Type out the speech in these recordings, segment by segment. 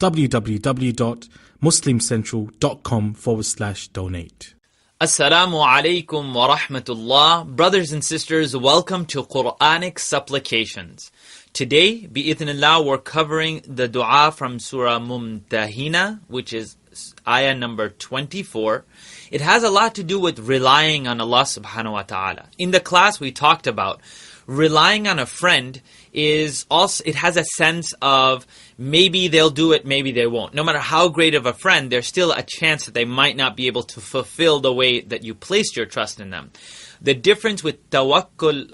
www.muslimcentral.com/donate. Assalamu alaikum wa rahmatullah. Brothers and sisters, welcome to Quranic Supplications. Today, bi'idhnillah, we're covering the dua from Surah Mumtahina, which is ayah number 24. It has a lot to do with relying on Allah subhanahu wa ta'ala. In the class we talked about relying on a friend is also, it has a sense of maybe they'll do it, maybe they won't. No matter how great of a friend, there's still a chance that they might not be able to fulfill the way that you placed your trust in them. The difference with tawakkul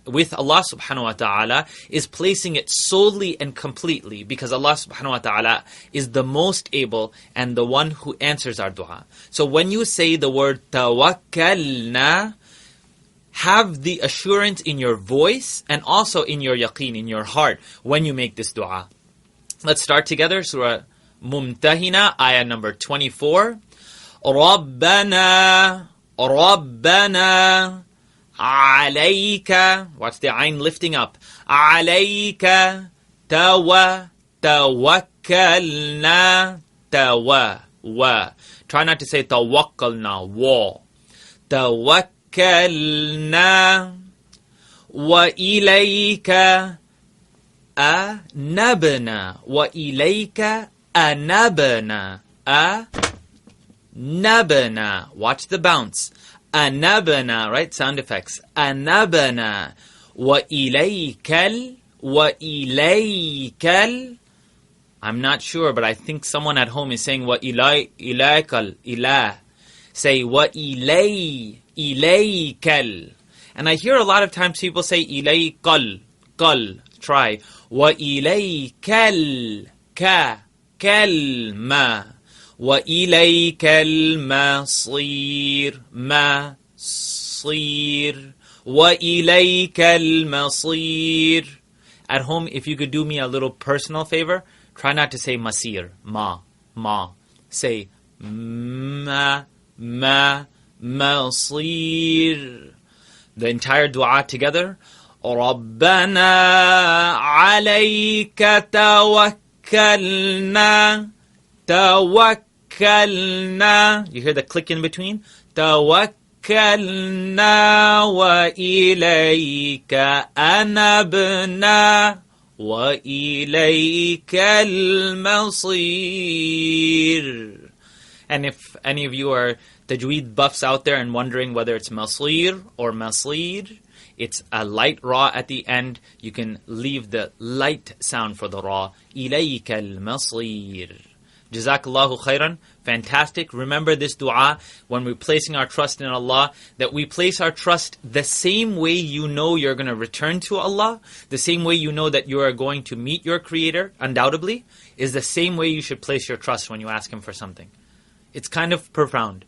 with Allah subhanahu wa ta'ala is placing it solely and completely, because Allah subhanahu wa ta'ala is the most able and the one who answers our dua. So when you say the word tawakkalna, have the assurance in your voice and also in your yaqeen, in your heart, when you make this dua. Let's start together. Surah Mumtahina, ayah number 24. Rabbana, Rabbana, alayka. Watch the ayn lifting up. Alayka, tawakkalna, wa. Try not to say tawakkalna, wa. توكلنا وإليك أنبنا وإليك أنبنا أنبنا. Watch the bounce. أنبنا, right? Sound effects. أنبنا وإليك وإليك. I'm not sure, but I think someone at home is saying وإليك إله. Say ilaykal. And I hear a lot of times people say ilaykal. Try. Wa ilaykal kalma. Wa ilaykal masir. Wa ilaykal masir. At home, if you could do me a little personal favor, try not to say masir. Ma. Say masir. The entire dua together. Rabbana alayka tawakkalna. You hear the click in between? Tawakkalna wa ilayka anabna wa ilayka al-masir. And if any of you are tajweed buffs out there and wondering whether it's masir or masir, it's a light ra at the end. You can leave the light sound for the ra. Ilayka al-masir. Jazakallahu khairan. Fantastic. Remember this dua when we're placing our trust in Allah, that we place our trust the same way you know you're going to return to Allah, the same way you know that you are going to meet your Creator, undoubtedly, is the same way you should place your trust when you ask Him for something. It's kind of profound.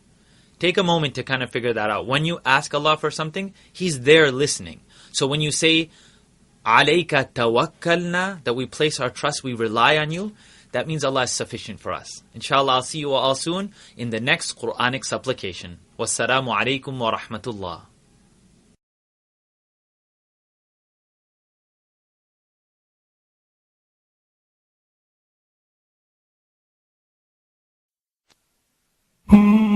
Take a moment to kind of figure that out. When you ask Allah for something, He's there listening. So when you say, alayka tawakkalna, that we place our trust, we rely on you, that means Allah is sufficient for us. Inshallah, I'll see you all soon in the next Quranic supplication. Wassalamu alaikum wa rahmatullah. Mm-hmm.